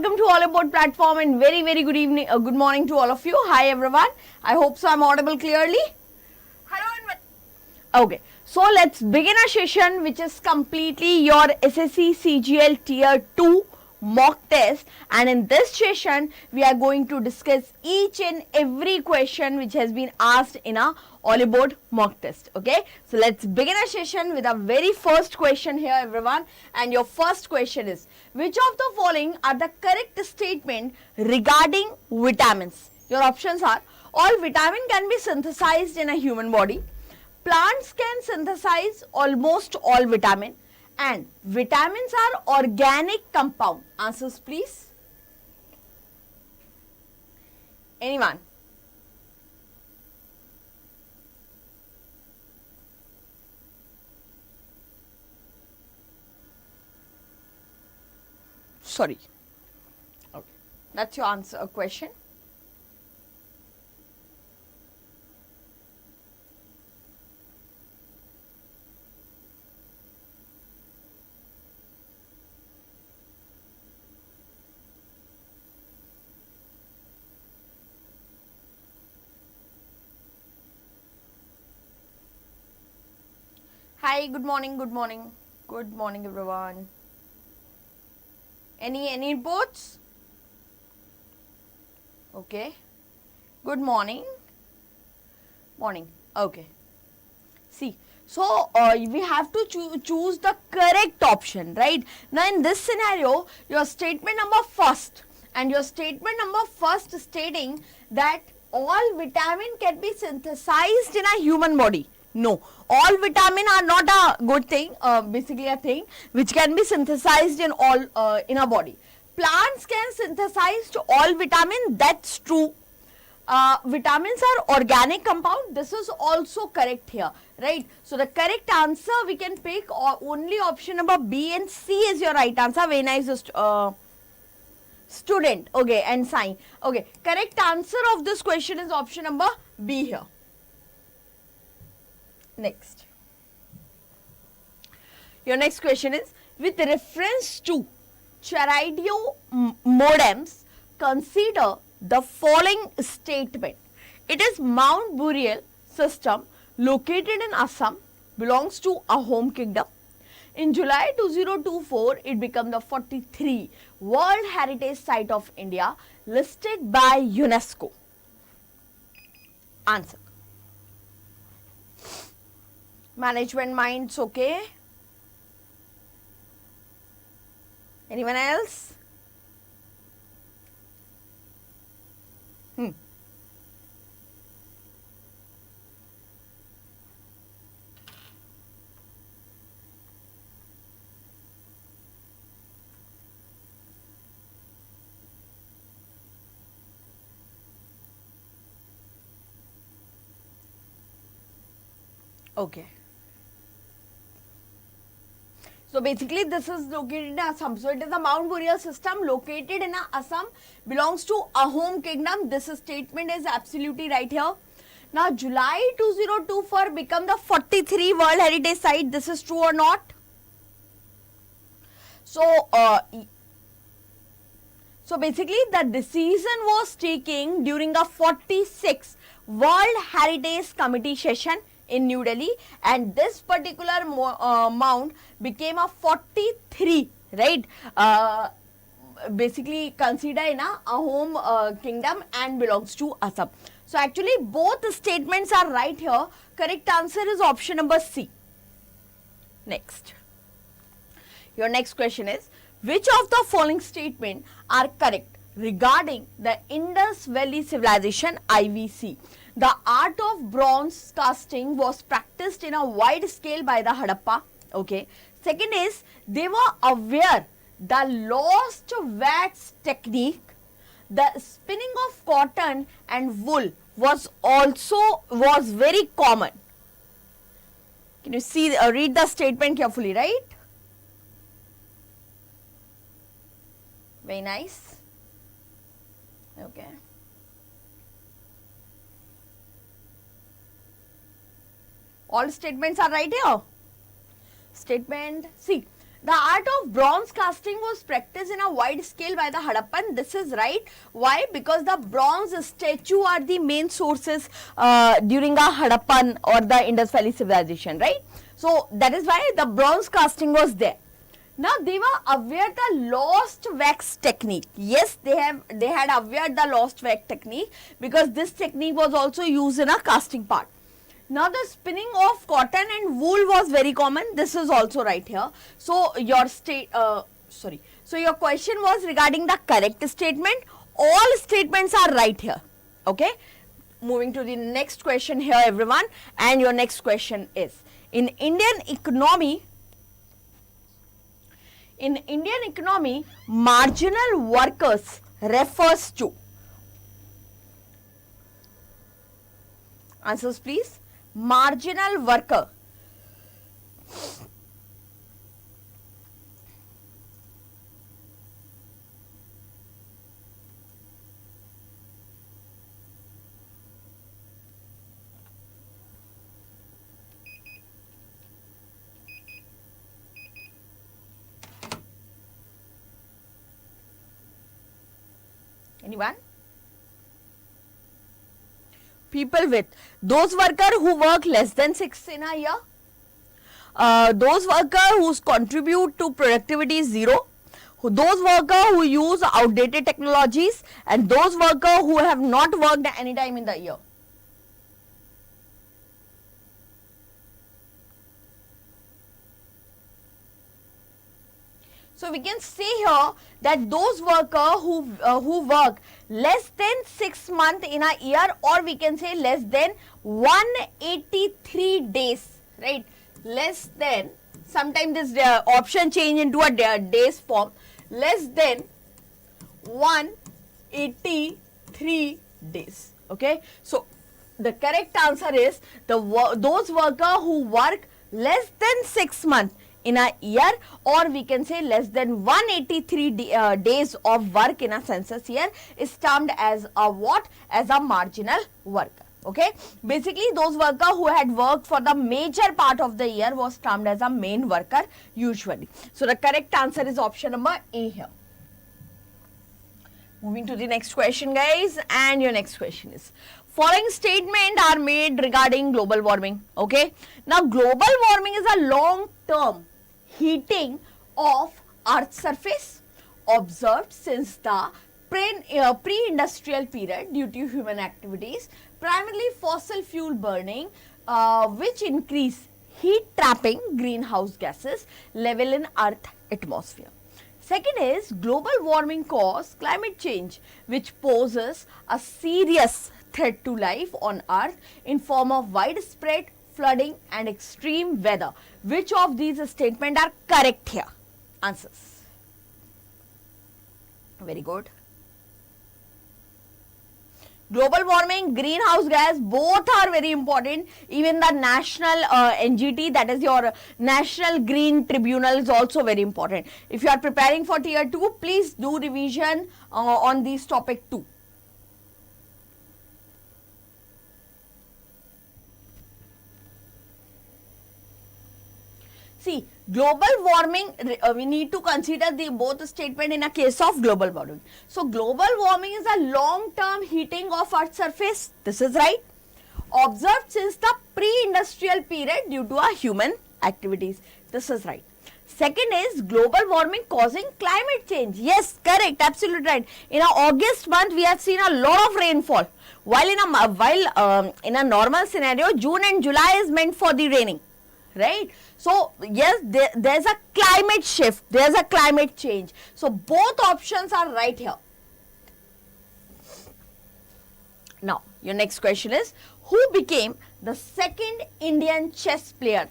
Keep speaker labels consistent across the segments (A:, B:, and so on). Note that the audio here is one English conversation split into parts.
A: welcome to Oliveboard platform and very good evening, good morning to all of you. Hi everyone. I hope so I'm audible clearly. Hello. Okay, so let's begin a session which is completely your SSC CGL Tier 2 mock test, and in this session we are going to discuss each and every question which has been asked in a Oliveboard mock test. Okay, so let's begin a session with a very first question here everyone, and your first question is, which of the following are the correct statement regarding vitamins? Your options are: all vitamin can be synthesized in a human body, plants can synthesize almost all vitamin, and vitamins are organic compound. Answers please. Anyone? Sorry. Okay. That's your answer question. Hi, good morning everyone. Any reports? Okay. Good morning. Okay. See, so we have to choose the correct option, right? Now in this scenario, your statement number first stating that all vitamin can be synthesized in a human body. No, all vitamin are not a good thing, basically a thing which can be synthesized in all in a body. Plants can synthesize to all vitamin, that's true. Vitamins are organic compound, this is also correct here, right? So the correct answer we can pick only option number B and C is your right answer. Very nice student. Okay, and sign. Okay, correct answer of this question is option number B here. Next. Your next question is, with reference to charadio modems, consider the following statement. It is Mount Burial system located in Assam, belongs to Ahom kingdom. In July 2024, it became the 43 World Heritage Site of India listed by UNESCO. Answer. Management minds, okay? Anyone else? Okay. So basically this is located in Assam. So it is a Mount Burial system located in Assam, belongs to Ahom kingdom. This statement is absolutely right here. Now July 2024 become the 43 World Heritage Site. This is true or not? So basically the decision was taken during a 46 World Heritage Committee session in New Delhi, and this particular mount became a 43, right? Basically consider in a Ahom kingdom and belongs to Assam. So actually both statements are right here. Correct answer is option number C. Next. Your next question is, which of the following statements are correct regarding the Indus Valley Civilization IVC? The art of bronze casting was practiced in a wide scale by the Harappa. Okay. Second is, they were aware the lost wax technique, the spinning of cotton and wool was very common. Can you see, read the statement carefully, right? Very nice. Okay. All statements are right here. Statement, see, The art of bronze casting was practiced in a wide scale by the Harappan. This is right. Why? Because the bronze statue are the main sources during the Harappan or the Indus Valley civilization, right? So that is why the bronze casting was there. Now they were aware the lost wax technique. Yes, they had aware the lost wax technique, because this technique was also used in a casting part. Now the spinning of cotton and wool was very common. This is also right here. So your So your question was regarding the correct statement. All statements are right here. Okay. Moving to the next question here, everyone. And your next question is, in Indian economy, marginal workers refers to. Answers please. Marginal worker. Anyone? People with those workers who work less than 6 in a year, those workers who contribute to productivity is 0, those workers who use outdated technologies, and those workers who have not worked any time in the year. So we can say here that those workers who work less than 6 months in a year, or we can say less than 183 days, right? Less than, sometimes this option change into a days form, less than 183 days. Okay, so the correct answer is those workers who work less than 6 months in a year, or we can say less than 183 days of work in a census year, is termed as a what? As a marginal worker. Okay, basically those workers who had worked for the major part of the year was termed as a main worker usually. So the correct answer is option number A here. Moving to the next question, guys, and your next question is, following statements are made regarding global warming. Okay, now global warming is a long term heating of Earth's surface observed since the pre-industrial period due to human activities, primarily fossil fuel burning, which increase heat trapping greenhouse gases level in Earth atmosphere. Second is, global warming causes climate change, which poses a serious threat to life on Earth in form of widespread flooding and extreme weather. Which of these statements are correct here? Answers. Very good. Global warming, greenhouse gas, both are very important. Even the national NGT, that is your National Green Tribunal, is also very important. If you are preparing for tier 2, please do revision on this topic too. See, global warming, we need to consider the both statement in a case of global warming. So, global warming is a long-term heating of Earth's surface. This is right. Observed since the pre-industrial period due to our human activities. This is right. Second is global warming causing climate change. Yes, correct, absolutely right. In August month, we have seen a lot of rainfall. While in a normal scenario, June and July is meant for the raining. Right. So, yes, there's a climate shift, there's a climate change. So, both options are right here. Now, your next question is, who became the second Indian chess player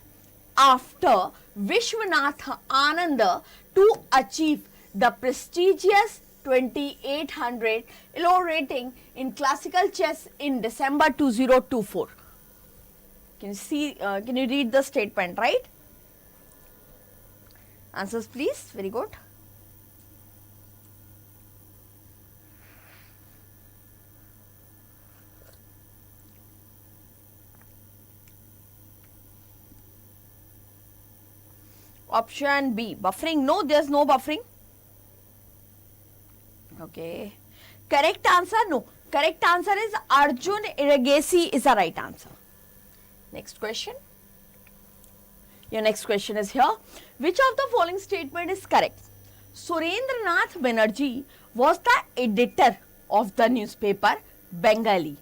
A: after Vishwanath Anand to achieve the prestigious 2800 ELO rating in classical chess in December 2024? Can you see, can you read the statement, right? Answers please. Very good. Option B, buffering. No, there's no buffering. Okay. Correct answer? No. Correct answer is Arjun Iragesi is the right answer. Next question. Your next question is here. Which of the following statement is correct? Surendranath Banerjee was the editor of the newspaper Bengali.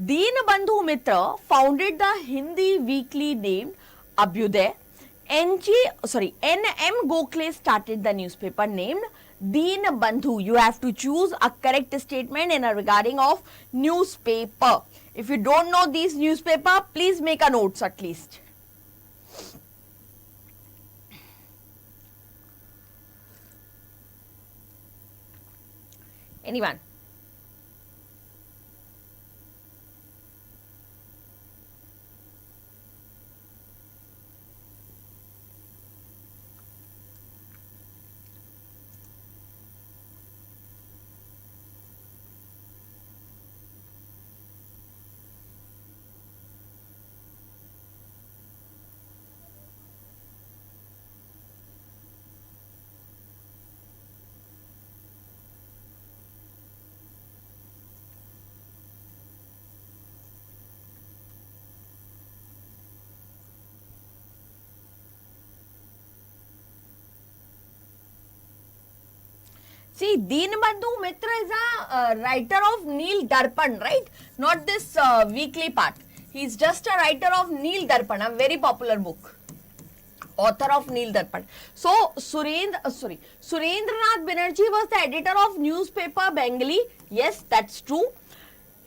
A: Deenbandhu Mitra founded the Hindi weekly named Abhyuday. N.M. Gokhale started the newspaper named Deenbandhu. You have to choose a correct statement in a regarding of newspaper. If you don't know these newspaper, please make a notes at least. Anyone? See, Deenbandhu Mitra is a writer of Neel Darpan, right? Not this weekly part. He is just a writer of Neel Darpan, a very popular book. Author of Neel Darpan. So, Surendranath Banerjee was the editor of newspaper Bengali. Yes, that's true.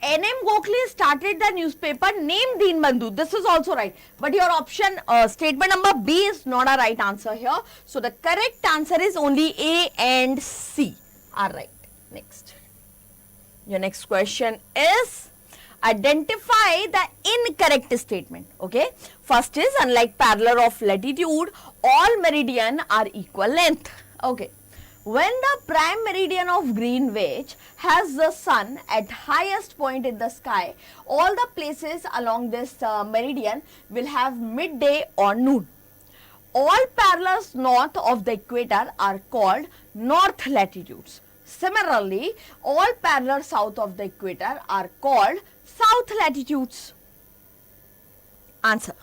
A: N.M. Gokhale started the newspaper named Deenbandhu. This is also right. But your option, statement number B is not a right answer here. So, the correct answer is only A and C are right. Next. Your next question is identify the incorrect statement. Okay. First is unlike parallel of latitude, all meridian are equal length. Okay. When the prime meridian of Greenwich has the sun at highest point in the sky, all the places along this meridian will have midday or noon. All parallels north of the equator are called north latitudes. Similarly, all parallels south of the equator are called south latitudes. Answer.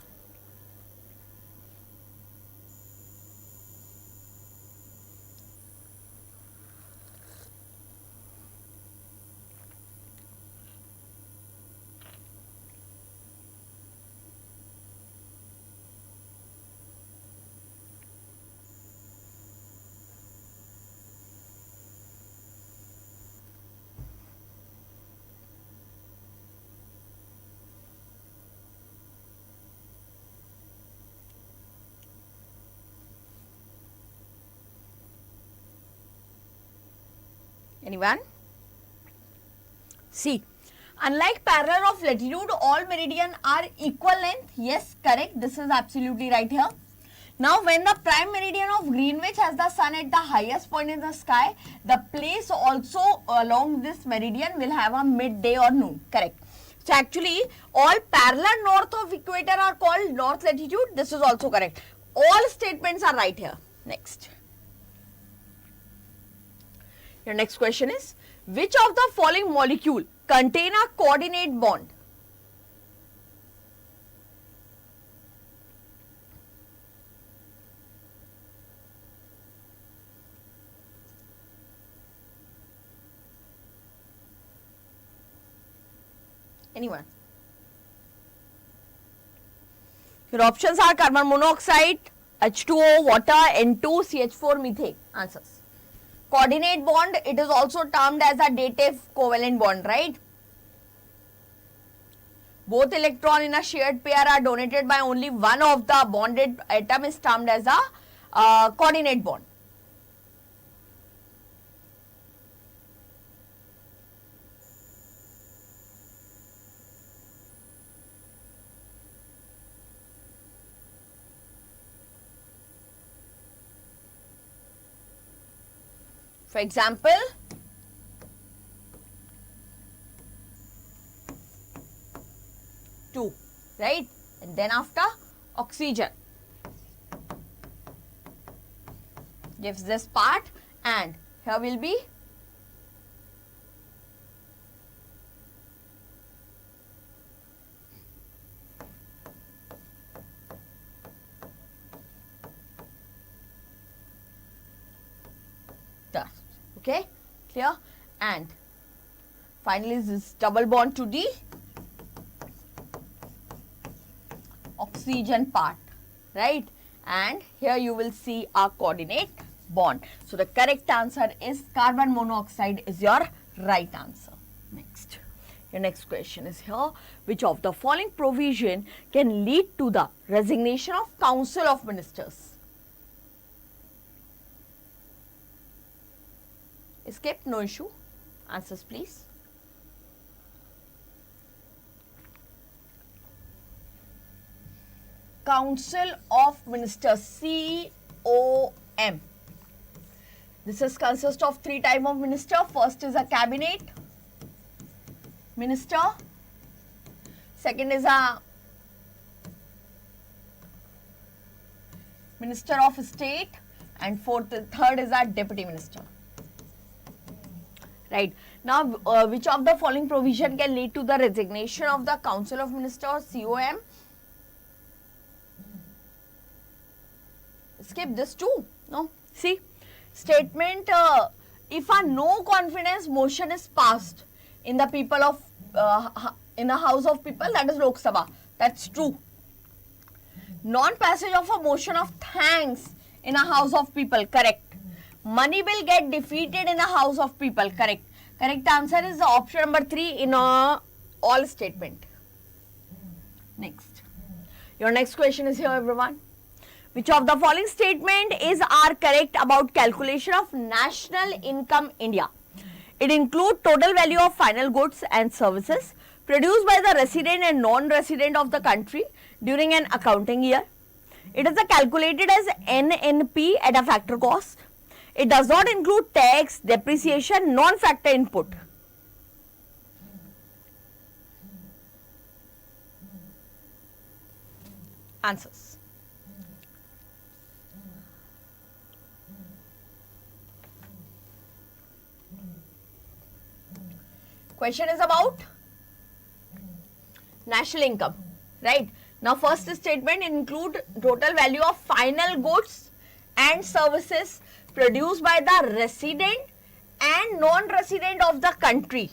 A: Anyone? See, unlike parallel of latitude, all meridian are equal length. Yes, correct. This is absolutely right here. Now, when the prime meridian of Greenwich has the sun at the highest point in the sky, the place also along this meridian will have a midday or noon. Correct. So, actually, all parallel north of equator are called north latitude. This is also correct. All statements are right here. Next. Your next question is, which of the following molecule contain a coordinate bond? Anyone? Your options are carbon monoxide, H2O, water, N2, CH4, methane. Answers. Coordinate bond, it is also termed as a dative covalent bond, right? Both electron in a shared pair are donated by only one of the bonded atom is termed as a coordinate bond. For example, two, right? And then after oxygen. gives this part, and here will be dust. Okay, clear? And finally this double bond to the oxygen part, right? And here you will see a coordinate bond. So the correct answer is carbon monoxide is your right answer. Next, your next question is here. Which of the following provision can lead to the resignation of Council of Ministers? Escape, no issue. Answers please. Council of Ministers, COM. This is consist of three type of minister. First is a cabinet minister. Second is a minister of state, and third is a deputy minister. Right. Now, which of the following provision can lead to the resignation of the Council of Ministers, COM? Skip this too. No. See, statement, if a no confidence motion is passed in the people of, in the House of People, that is Lok Sabha. That's true. Non-passage of a motion of thanks in a House of People, correct. Money will get defeated in a House of People, correct. Correct answer is the option number 3 in all statement. Next. Your next question is here, everyone. Which of the following statement are correct about calculation of national income India? It includes total value of final goods and services produced by the resident and non-resident of the country during an accounting year. It is calculated as NNP at a factor cost. It does not include tax, depreciation, non-factor input. Answers. Question is about national income, right? Now, first statement include total value of final goods and services produced by the resident and non-resident of the country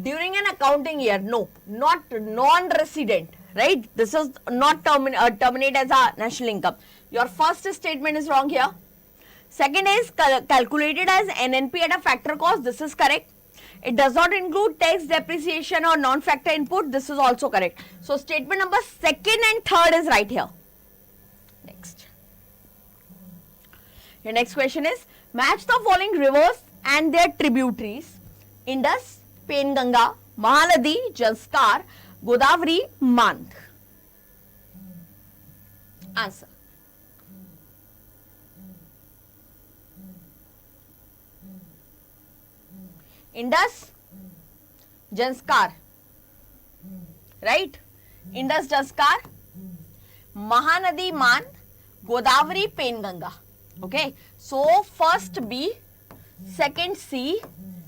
A: during an accounting year. No, not non-resident, right? This is not terminate as a national income. Your first statement is wrong here. Second is calculated as NNP at a factor cost. This is correct. It does not include tax, depreciation or non-factor input. This is also correct. So, statement number 2nd and 3rd is right here. Next. Your next question is, match the following rivers and their tributaries: Indus, Penganga, Mahanadi, Janskar, Godavari, Mandh. Answer. Indus, Janskar, right? Indus, Janskar, Mahanadi, Mandh, Godavari, Penganga. Okay, so first B, second C,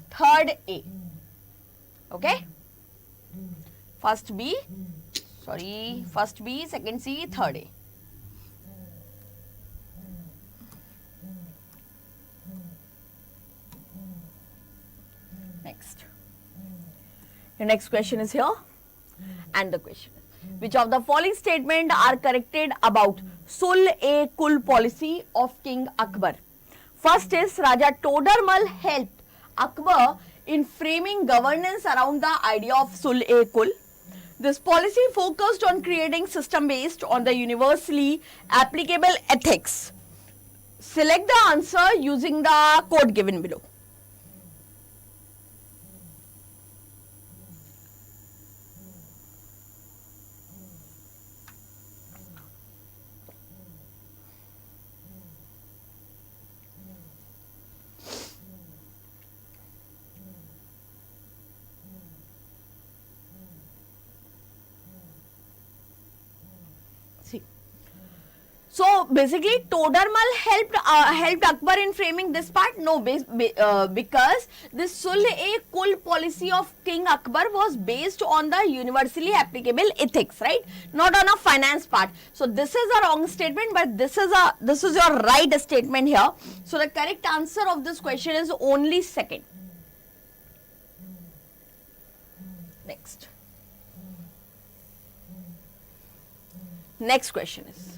A: third A. Okay, first B, second C, third A. Next. Your next question is here, and the question is, which of the following statements are corrected about Sul-e-Kul policy of King Akbar? First is, Raja Todarmal helped Akbar in framing governance around the idea of Sul-e-Kul. This policy focused on creating system based on the universally applicable ethics. Select the answer using the code given below. So basically, Todermal helped Akbar in framing this part. No, because this Sul-e-Kul policy of King Akbar was based on the universally applicable ethics, right? Not on a finance part. So this is a wrong statement, but this is your right statement here. So the correct answer of this question is only second. Next. Next question is,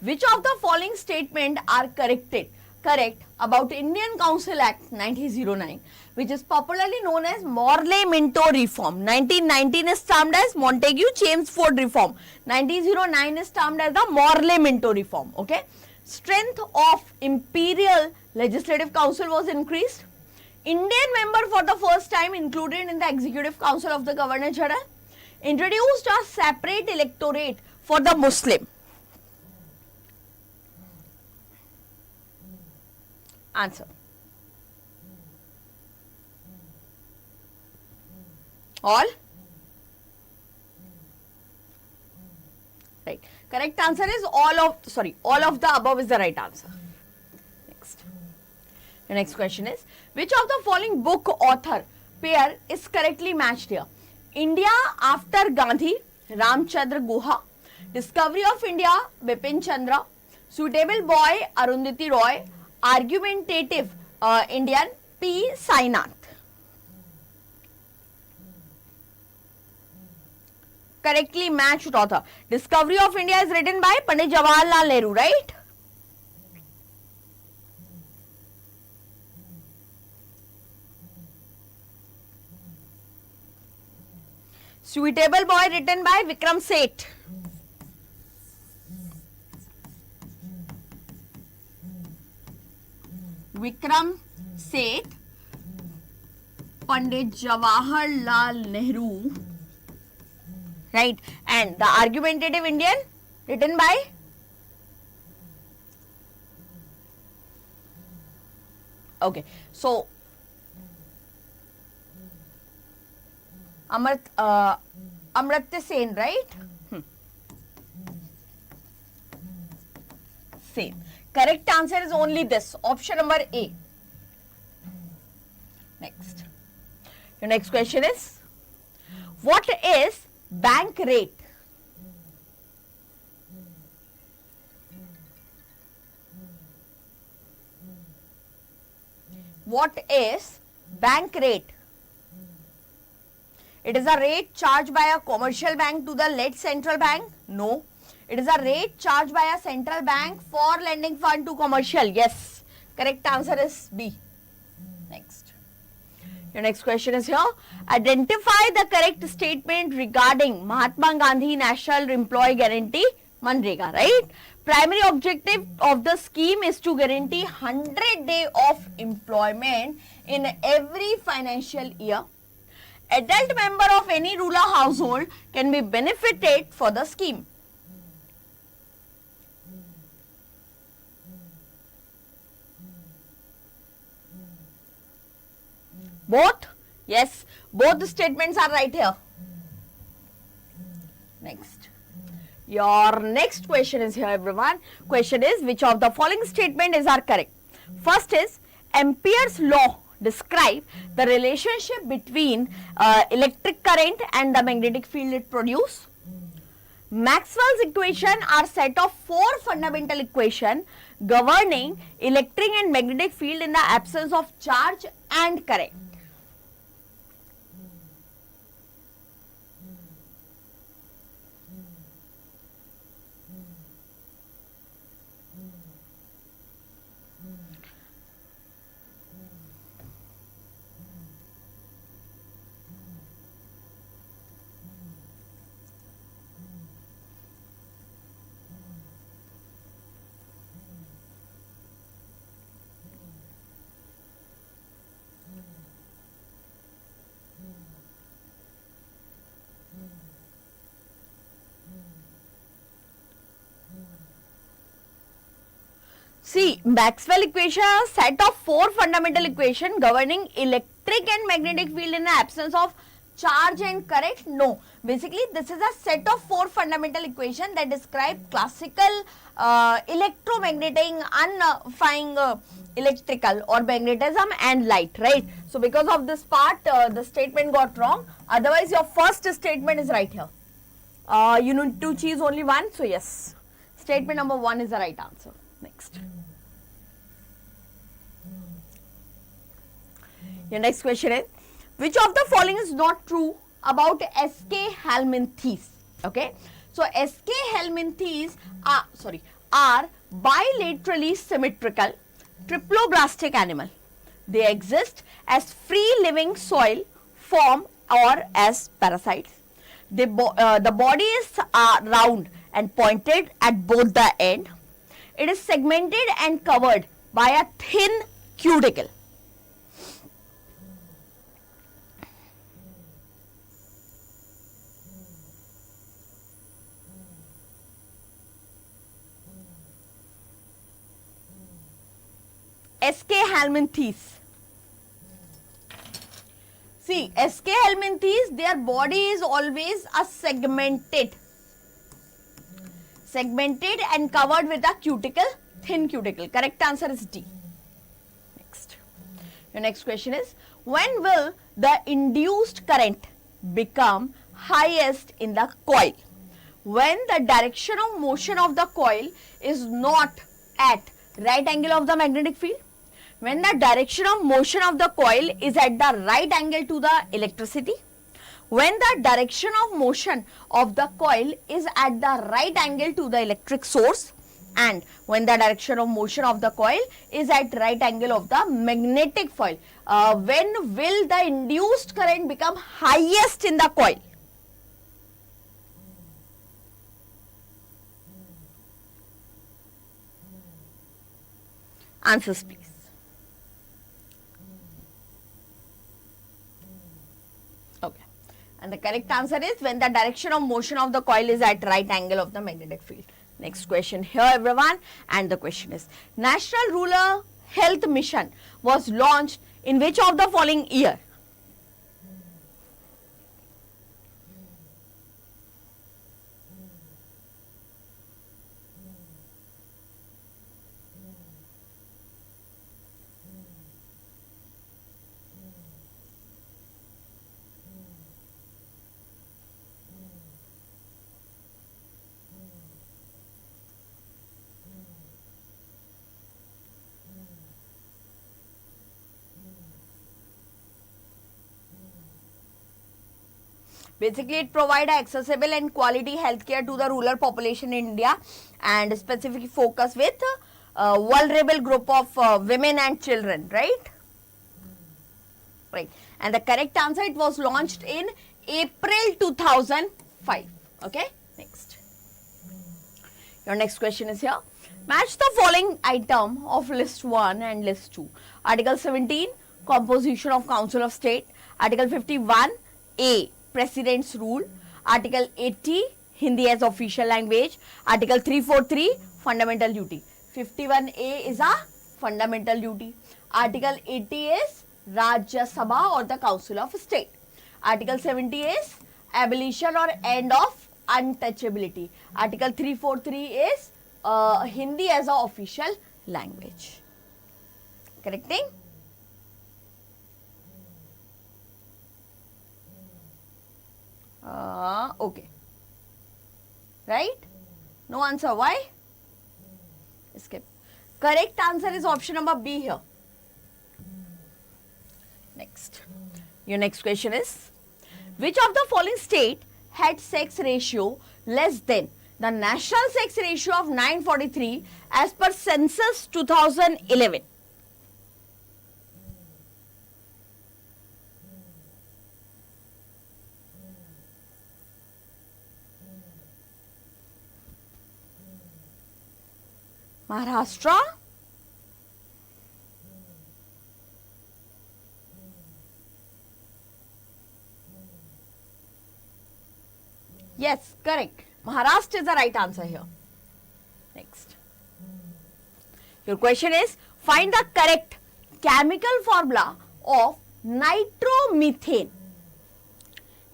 A: which of the following statement are correct about Indian Council Act 1909, which is popularly known as Morley-Minto Reform? 1919 is termed as Montagu-Chelmsford Reform. 1909 is termed as the Morley-Minto Reform. Okay. Strength of Imperial Legislative Council was increased. Indian member for the first time included in the Executive Council of the Governor General. Introduced a separate electorate for the Muslim. Answer. All? Right. Correct answer is all of the above is the right answer. Next. The next question is, which of the following book author pair is correctly matched here? India After Gandhi, Ramchandra Guha. Discovery of India, Bipin Chandra. Suitable Boy, Arundhati Roy. Argumentative Indian, P. Sainath. Correctly matched author. Discovery of India is written by Pandit Jawaharlal Nehru, right? Suitable Boy written by Vikram Seth. Vikram Seth, Pandit Jawaharlal Nehru, right? And the Argumentative Indian written by okay. So Amartya Sen, right? Same. Correct answer is only this, option number A. Next. Your next question is, what is bank rate? What is bank rate? It is a rate charged by a commercial bank to the lead central bank? No. It is a rate charged by a central bank for lending fund to commercial. Yes. Correct answer is B. Next. Your next question is here. Identify the correct statement regarding Mahatma Gandhi National Employee Guarantee, Manrega, right? Primary objective of the scheme is to guarantee 100 days of employment in every financial year. Adult member of any rural household can be benefited for the scheme. Both? Yes, both the statements are right here. Next. Your next question is here, everyone. Question is, which of the following statement is correct? First is, Ampere's law describe the relationship between electric current and the magnetic field it produces. Maxwell's equation are set of 4 fundamental equations governing electric and magnetic field in the absence of charge and current. See, Maxwell equation are a set of 4 fundamental equations governing electric and magnetic field in the absence of charge and current? No. Basically, this is a set of 4 fundamental equations that describe classical electromagnetic, unifying electrical or magnetism and light, right? So, because of this part, the statement got wrong. Otherwise, your first statement is right here. You need to choose only one. So, yes, statement number 1 is the right answer. Next. Your next question is, which of the following is not true about SK helminthes? Okay, so SK helminthes are bilaterally symmetrical triploblastic animal. They exist as free living soil form or as parasites. The body is round and pointed at both the end. It is segmented and covered by a thin cuticle. SK helminthes. See, SK helminthes, their body is always a segmented and covered with a cuticle, thin cuticle. Correct answer is D. Next. Your next question is, when will the induced current become highest in the coil? When the direction of motion of the coil is not at right angle of the magnetic field. When the direction of motion of the coil is at the right angle to the electricity. When the direction of motion of the coil is at the right angle to the electric source, and when the direction of motion of the coil is at right angle of the magnetic field. When will the induced current become highest in the coil? Answers please. Okay. And the correct answer is when the direction of motion of the coil is at right angle of the magnetic field. Next question here everyone, and the question is, National Rural Health Mission was launched in which of the following year? Basically, it provides accessible and quality healthcare to the rural population in India, and specific focus with vulnerable group of women and children, right? Right. And the correct answer, it was launched in April 2005. Okay. Next. Your next question is here. Match the following item of list 1 and list 2. Article 17, composition of Council of State. Article 51A, President's Rule. Article 80, Hindi as official language. Article 343, fundamental duty. 51A is a fundamental duty. Article 80 is Rajya Sabha or the Council of State. Article 70 is abolition or end of untouchability. Article 343 is Hindi as a official language. Correcting? Okay. Right? No answer. Why? Skip. Correct answer is option number B here. Next. Your next question is, which of the following state had sex ratio less than the national sex ratio of 943 as per census 2011? Maharashtra, yes, correct. Maharashtra is the right answer here. Next. Your question is, find the correct chemical formula of nitromethane.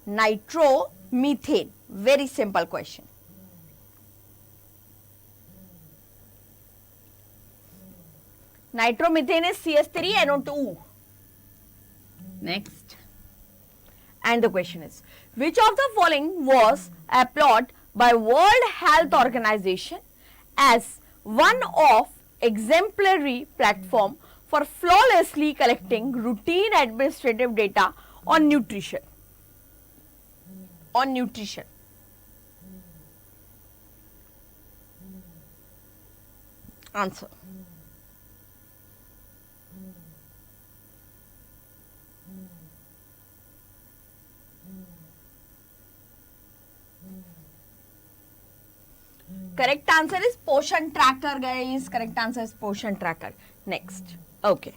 A: Nitromethane. Very simple question. Nitromethane is CH3NO2.
B: Next.
A: And the question is, which of the following was applauded by World Health Organization as one of exemplary platform for flawlessly collecting routine administrative data on nutrition? On nutrition. Answer. Correct answer is Poshan Tracker, guys. Correct answer is Poshan Tracker. Next. Okay.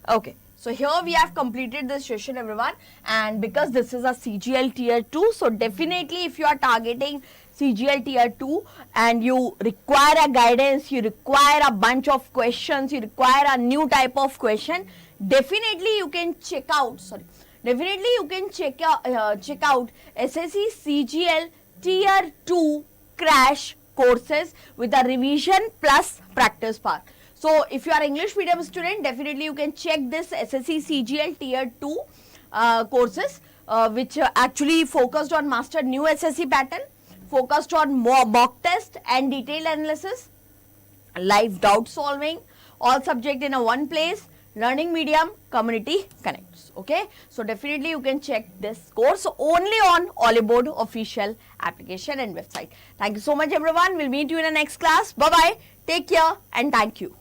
A: Okay. So here we have completed this session, everyone. And because this is a CGL Tier 2, so definitely if you are targeting CGL Tier 2 and you require a guidance, you require a bunch of questions, you require a new type of question, definitely you can check out, definitely you can check out SSC CGL Tier 2 crash courses with a revision plus practice part. So if you are English medium student, definitely you can check this SSC CGL Tier 2 courses which actually focused on mastered new SSC pattern, focused on more mock test and detailed analysis, live doubt solving, all subject in a one place, learning medium, community connects. Okay, so definitely you can check this course only on Oliveboard official application and website. Thank you so much, everyone. We'll meet you in the next class. Bye bye. Take care and thank you.